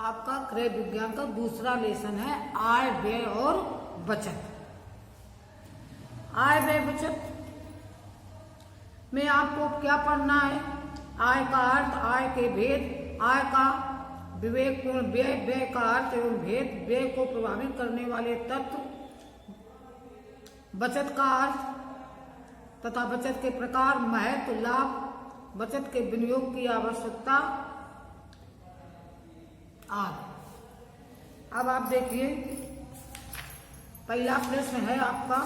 आपका क्रय विज्ञान का दूसरा लेसन है आय व्यय और बचत। आय व्यय बचत में आपको क्या पढ़ना है? आय का अर्थ, आय के भेद, आय का विवेकपूर्ण व्यय, व्यय का अर्थ एवं भेद, व्यय को प्रभावित करने वाले तत्व, बचत का अर्थ तथा बचत के प्रकार, महत्व, लाभ, बचत के विनियोग की आवश्यकता आदि। अब आप देखिए, पहला प्रश्न है आपका,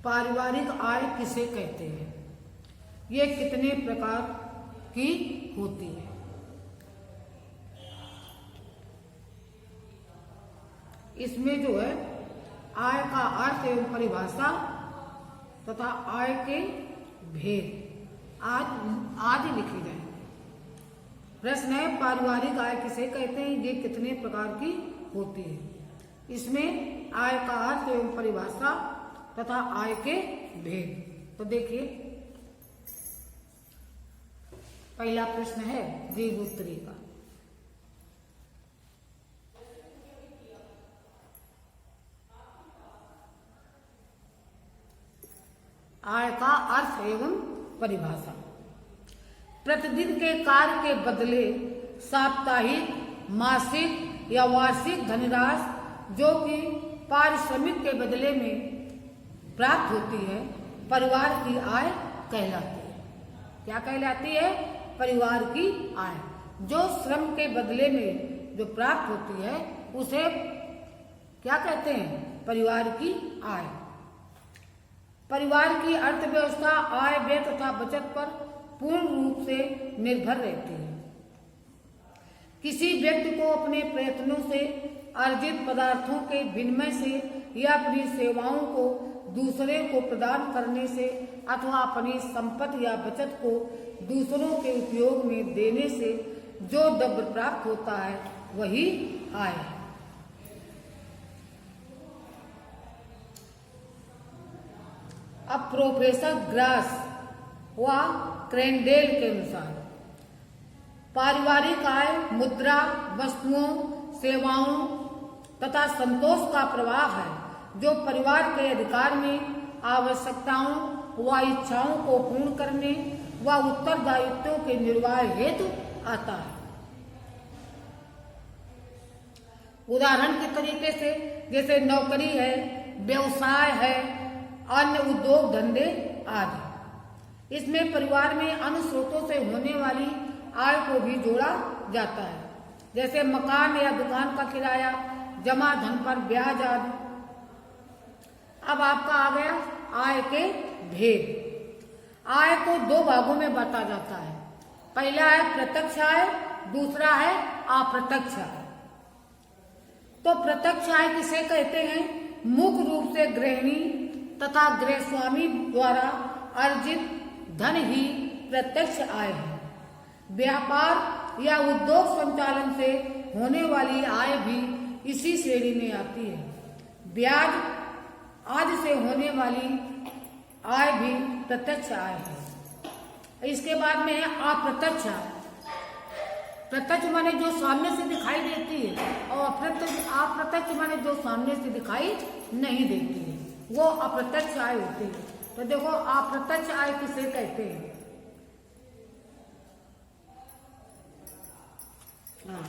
पारिवारिक आय किसे कहते हैं? ये कितने प्रकार की होती है? इसमें जो है आय का अर्थ एवं परिभाषा तथा आय के भेद आदि लिखी जाए। प्रश्न है पारिवारिक आय किसे कहते हैं, ये कितने प्रकार की होती है? इसमें आय का अर्थ एवं परिभाषा तथा आय के भेद। तो देखिए, पहला प्रश्न है दीर्घोत्तरी का। आय का अर्थ एवं परिभाषा। प्रतिदिन के कार्य के बदले साप्ताहिक, मासिक या वार्षिक धनराशि जो कि पारिश्रमिक के बदले में प्राप्त होती है, परिवार की आय कहलाती है। क्या कहलाती है? परिवार की आय। जो श्रम के बदले में जो प्राप्त होती है उसे क्या कहते हैं? परिवार की आय। परिवार की अर्थव्यवस्था आय व्यय तथा बचत पर पूर्ण रूप से निर्भर रहती है। किसी व्यक्ति को अपने प्रयत्नों से अर्जित पदार्थों के विनिमय से या अपनी सेवाओं को दूसरे को प्रदान करने से अथवा अपनी संपत्ति या बचत को दूसरों के उपयोग में देने से जो द्रव्य प्राप्त होता है वही आय है। अब प्रोफेसर ग्रास व क्रेंडेल के अनुसार पारिवारिक आय मुद्रा, वस्तुओं, सेवाओं तथा संतोष का प्रवाह है जो परिवार के अधिकार में आवश्यकताओं व इच्छाओं को पूर्ण करने व उत्तरदायित्वों के निर्वाह हेतु आता है। उदाहरण के तरीके से जैसे नौकरी है, व्यवसाय है, अन्य उद्योग धंधे आदि। इसमें परिवार में अन्य स्रोतों से होने वाली आय को भी जोड़ा जाता है, जैसे मकान या दुकान का किराया, जमा धन पर ब्याज आदि। अब आपका आ गया आय के भेद। आय को दो भागों में बांटा जाता है। पहला है प्रत्यक्ष आय, दूसरा है अप्रत्यक्ष आय। तो प्रत्यक्ष आय किसे कहते हैं? मुख्य रूप से गृहिणी तथा गृहस्वामी द्वारा अर्जित धन ही प्रत्यक्ष आय है। व्यापार या उद्योग संचालन से होने वाली आय भी इसी श्रेणी में आती है। ब्याज आदि से होने वाली आय भी प्रत्यक्ष आय है। इसके बाद में है अप्रत्यक्ष आय। प्रत्यक्ष माने जो सामने से दिखाई देती है और अप्रत्यक्ष माने जो सामने से दिखाई नहीं देती है, वो अप्रत्यक्ष आय होती है। तो देखो अप्रत्यक्ष आय किसे कहते हैं?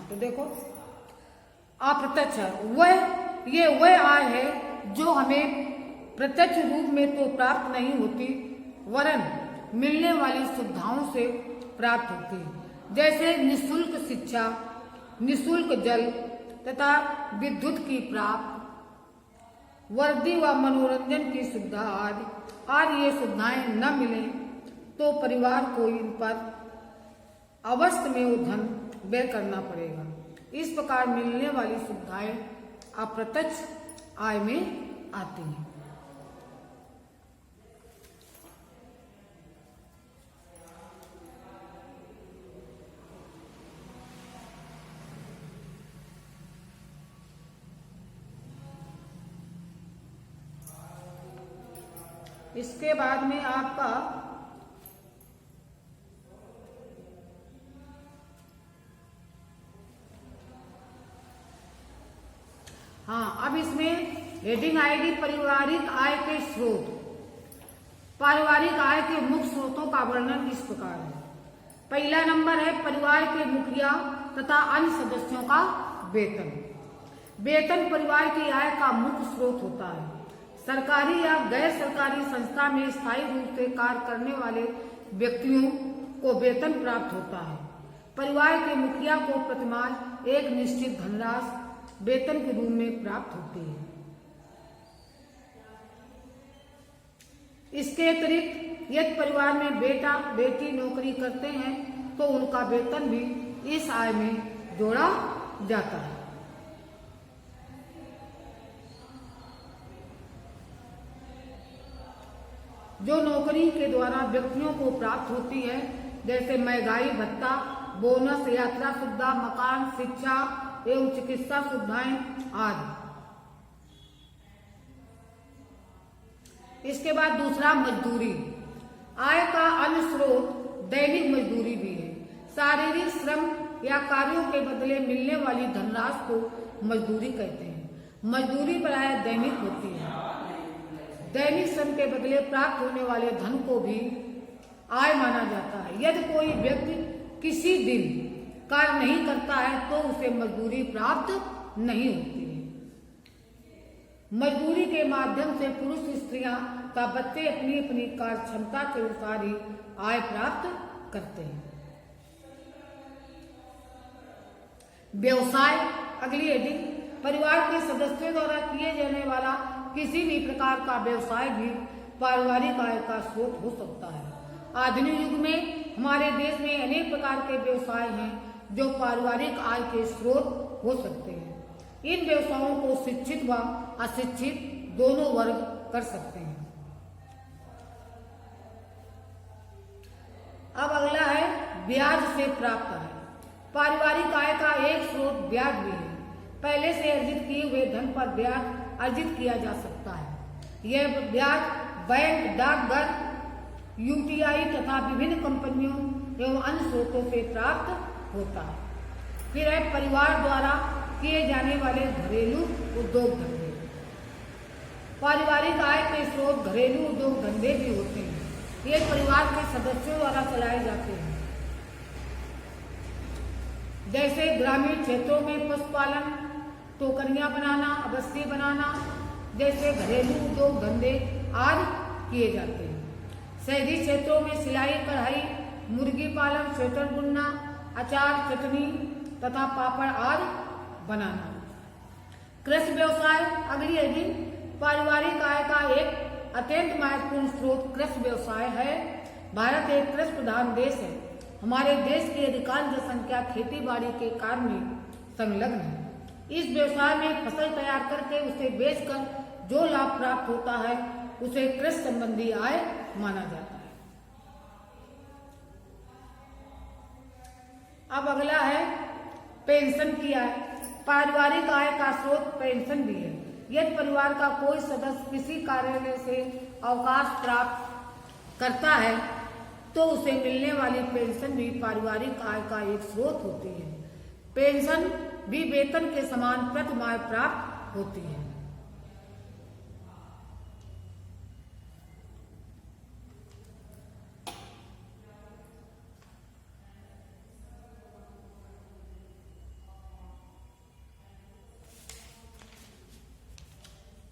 तो देखो अप्रत्यक्ष वह आय है जो हमें प्रत्यक्ष रूप में तो प्राप्त नहीं होती, वरन मिलने वाली सुविधाओं से प्राप्त होती है, जैसे निःशुल्क शिक्षा, निःशुल्क जल तथा विद्युत की प्राप्त, वर्दी व मनोरंजन की सुविधा आदि। ये सुविधाएं न मिले तो परिवार को इन पर अवश्य में वो धन व्यय करना पड़ेगा। इस प्रकार मिलने वाली सुविधाएं अप्रत्यक्ष आय में आती हैं। इसके बाद में आपका अब इसमें हेडिंग आएगी पारिवारिक आय के स्रोत। पारिवारिक आय के मुख्य स्रोतों का वर्णन इस प्रकार है। पहला नंबर है परिवार के मुखिया तथा अन्य सदस्यों का वेतन। वेतन परिवार की आय का मुख्य स्रोत होता है। सरकारी या गैर सरकारी संस्था में स्थायी रूप से कार्य करने वाले व्यक्तियों को वेतन प्राप्त होता है। परिवार के मुखिया को प्रतिमाह एक निश्चित धनराशि वेतन के रूप में प्राप्त होती है। इसके अतिरिक्त यदि परिवार में बेटा बेटी नौकरी करते हैं तो उनका वेतन भी इस आय में जोड़ा जाता है। जो नौकरी के द्वारा व्यक्तियों को प्राप्त होती है, जैसे महंगाई भत्ता, बोनस, यात्रा सुविधा, मकान, शिक्षा एवं चिकित्सा सुविधाएं आदि। इसके बाद दूसरा मजदूरी। आय का अन्य स्रोत दैनिक मजदूरी भी है। शारीरिक श्रम या कार्यों के बदले मिलने वाली धनराशि को मजदूरी कहते हैं। मजदूरी प्रायः दैनिक होती है। दैनिक श्रम के बदले प्राप्त होने वाले धन को भी आय माना जाता है। यदि कोई व्यक्ति किसी दिन कार्य नहीं करता है तो उसे मजदूरी प्राप्त नहीं होती है। मजदूरी के माध्यम से पुरुष, स्त्रियां तथा बच्चे अपनी अपनी कार्य क्षमता के अनुसार ही आय प्राप्त करते हैं। व्यवसाय अगली हेडिंग। परिवार के सदस्यों द्वारा किए जाने वाला किसी भी प्रकार का व्यवसाय भी पारिवारिक आय का स्रोत हो सकता है। आधुनिक युग में हमारे देश में अनेक प्रकार के व्यवसाय हैं जो पारिवारिक आय के स्रोत हो सकते हैं। इन व्यवसायों को शिक्षित व अशिक्षित दोनों वर्ग कर सकते हैं। अब अगला है ब्याज से प्राप्त आय। पारिवारिक आय का एक स्रोत ब्याज भी है। पहले से अर्जित किए हुए धन पर ब्याज अर्जित किया जा सकता है। यह ब्याज बैंक, डाकघर, यूटीआई तथा विभिन्न कंपनियों एवं अन्य स्रोतों से प्राप्त होता है। फिर है परिवार द्वारा किए जाने वाले घरेलू उद्योग धंधे। पारिवारिक आय के स्रोत घरेलू उद्योग धंधे भी होते हैं। ये परिवार के सदस्यों द्वारा चलाए जाते हैं। जैसे ग्रामीण क्षेत्रों में पशुपालन, टोकरियां बनाना, अबस्ती बनाना जैसे घरेलू उद्योग धंधे आदि किए जाते हैं। शहरी क्षेत्रों में सिलाई, कढ़ाई, मुर्गी पालन, स्वेटर बुनना, अचार, चटनी तथा पापड़ आदि बनाना। कृषि व्यवसाय अगली हेडिंग। पारिवारिक आय का एक अत्यंत महत्वपूर्ण स्रोत कृषि व्यवसाय है। भारत एक कृषि प्रधान देश है। हमारे देश की अधिकांश जनसंख्या खेती बाड़ी के कार्य में संलग्न है। इस व्यवसाय में फसल तैयार करके उसे बेचकर जो लाभ प्राप्त होता है उसे कृषि संबंधी आय माना जाता है। अब अगला है पेंशन की आय। पारिवारिक आय का स्रोत पेंशन भी है। यदि परिवार का कोई सदस्य किसी कार्यालय से अवकाश प्राप्त करता है तो उसे मिलने वाली पेंशन भी पारिवारिक आय का एक स्रोत होती है। पेंशन भी वेतन के समान प्रति माह प्राप्त होती है।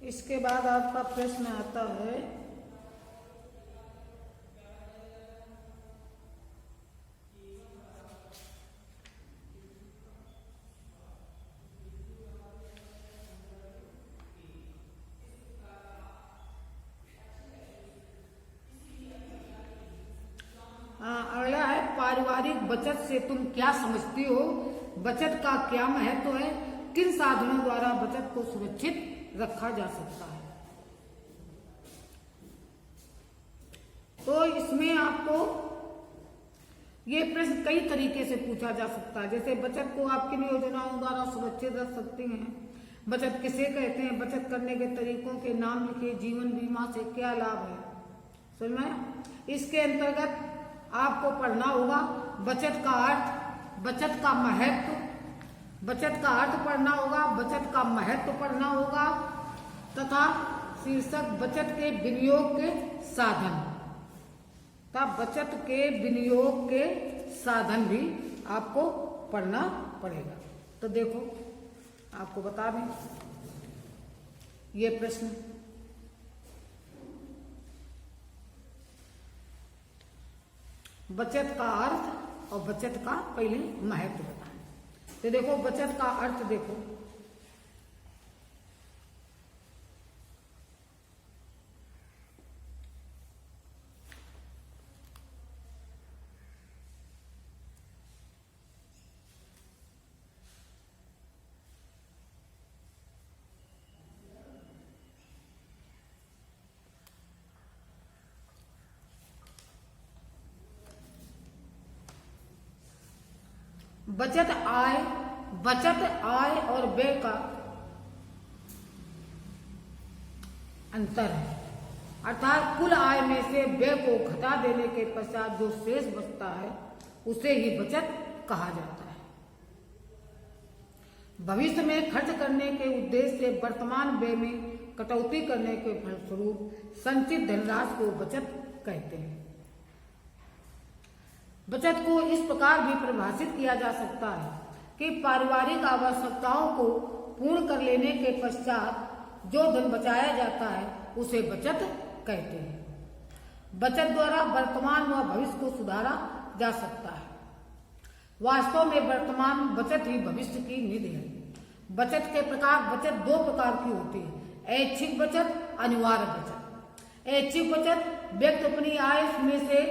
इसके बाद आपका प्रश्न आता है अगला है पारिवारिक बचत से तुम क्या समझती हो? बचत का क्या महत्व है? किन साधनों द्वारा बचत को सुरक्षित रखा जा सकता है? तो इसमें आपको ये प्रश्न कई तरीके से पूछा जा सकता है। जैसे बचत को आप किन योजनाओं द्वारा सुरक्षित रख सकते हैं? बचत किसे कहते हैं? बचत करने के तरीकों के नाम लिखिए। जीवन बीमा से क्या लाभ है? समझ में आया? इसके अंतर्गत आपको पढ़ना होगा बचत का अर्थ, बचत का महत्व, बचत का अर्थ पढ़ना होगा, बचत का महत्व पढ़ना होगा तथा शीर्षक बचत के विनियोग के साधन, तथा बचत के विनियोग के साधन भी आपको पढ़ना पड़ेगा। तो देखो आपको बता दें ये प्रश्न, बचत का अर्थ और बचत का पहले महत्व बताएं। तो देखो बचत का अर्थ देखो, बचत आय और व्यय का अंतर है, अर्थात कुल आय में से व्यय को घटा देने के पश्चात जो शेष बचता है उसे ही बचत कहा जाता है। भविष्य में खर्च करने के उद्देश्य से वर्तमान व्यय में कटौती करने के फलस्वरूप संचित धनराशि को बचत कहते हैं। बचत को इस प्रकार भी परिभाषित किया जा सकता है कि पारिवारिक आवश्यकताओं को पूर्ण कर लेने के पश्चात जो धन बचाया जाता है उसे बचत कहते हैं। बचत द्वारा वर्तमान व भविष्य को सुधारा जा सकता है। वास्तव में वर्तमान बचत ही भविष्य की निधि है। बचत के प्रकार, बचत दो प्रकार की होती है, ऐच्छिक बचत, अनिवार्य बचत। ऐच्छिक बचत व्यक्ति अपनी आय में से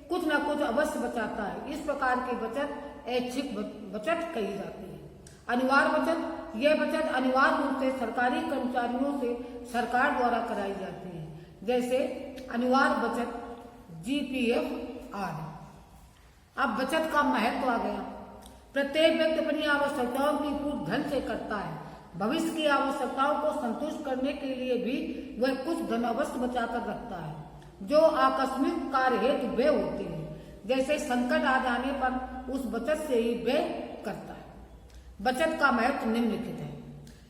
कुछ न कुछ अवश्य बचाता है, इस प्रकार की बचत ऐच्छिक बचत कही जाती है। अनिवार्य बचत, यह बचत अनिवार्य रूप से सरकारी कर्मचारियों से सरकार द्वारा कराई जाती है, जैसे अनिवार्य बचत, जीपीएफ आदि। अब बचत का महत्व आ गया। प्रत्येक व्यक्ति अपनी आवश्यकताओं की पूर्ति धन से करता है। भविष्य की आवश्यकताओं को संतुष्ट करने के लिए भी वह कुछ धन अवश्य बचाकर रखता है जो आकस्मिक कार्य हेतु व्यय होती है, जैसे संकट आ जाने पर उस बचत से ही व्यय करता है। बचत का महत्व निम्नलिखित है।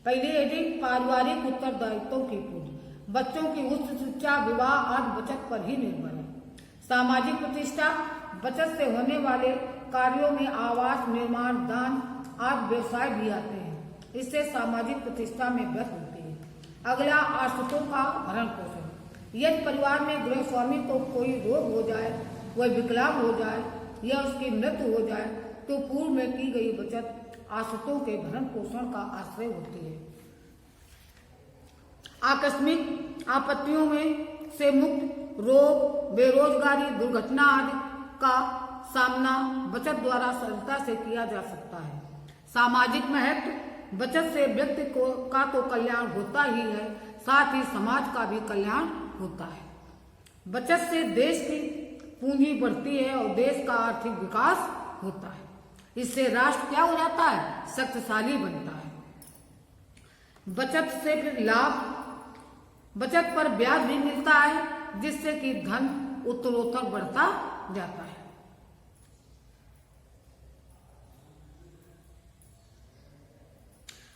पहले यदि पारिवारिक उत्तरदायित्वों की पूर्ति, बच्चों की उच्च शिक्षा, विवाह आदि बचत पर ही निर्भर है। सामाजिक प्रतिष्ठा, बचत से होने वाले कार्यों में आवास निर्माण, दान आदि व्यवसाय भी आते हैं, इससे सामाजिक प्रतिष्ठा में वृद्धि होती है। अगला आश्रितों का भरण पोषण, यदि परिवार में गृह स्वामी को कोई रोग हो जाए, वह विकलांग हो जाए या उसकी मृत्यु हो जाए तो पूर्व में की गई बचत आश्रितों के भरण पोषण का आश्रय होती है। आकस्मिक आपत्तियों में से मुक्त, रोग, बेरोजगारी, दुर्घटना आदि का सामना बचत द्वारा सरलता से किया जा सकता है। सामाजिक महत्व, बचत से व्यक्ति का तो कल्याण होता ही है, साथ ही समाज का भी कल्याण होता है। बचत से देश की पूंजी बढ़ती है और देश का आर्थिक विकास होता है। इससे राष्ट्र क्या हो जाता है? शक्तिशाली बनता है। बचत से फिर लाभ, बचत पर ब्याज भी मिलता है जिससे कि धन उत्तरोत्तर बढ़ता जाता है।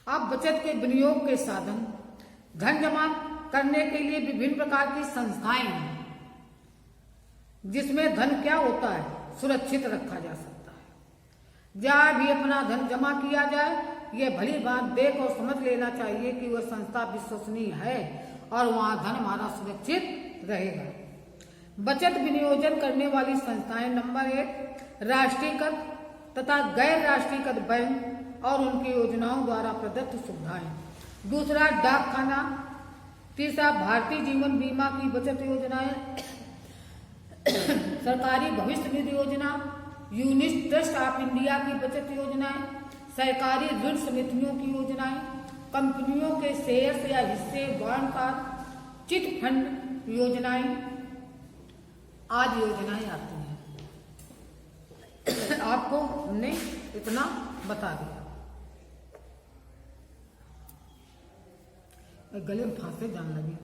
अब बचत के विनियोग के साधन, धन जमा करने के लिए विभिन्न प्रकार की संस्थाएं हैं जिसमें धन क्या होता है? सुरक्षित रखा जा सकता है। जहाँ भी अपना धन जमा किया जाए, यह भली बात देख और समझ लेना चाहिए कि वह संस्था विश्वसनीय है और वहाँ धन हमारा सुरक्षित रहेगा। बचत विनियोजन करने वाली संस्थाएं, नंबर 1 राष्ट्रीयकृत तथा गैर राष्ट्रीयकृत बैंक और उनकी योजनाओं द्वारा प्रदत्त सुविधाएं। दूसरा डाकखाना। तीसरा भारतीय जीवन बीमा की बचत योजनाएं, सरकारी भविष्य निधि योजना, यूनिट ट्रस्ट ऑफ इंडिया की बचत योजनाएं, सहकारी ऋण समितियों की योजनाएं, कंपनियों के शेयर्स या हिस्से बॉन्ड का चिट फंड योजनाएं आदि योजनाएं आती हैं। आपको हमने इतना बता दिया। गले में फांसे जान लगी।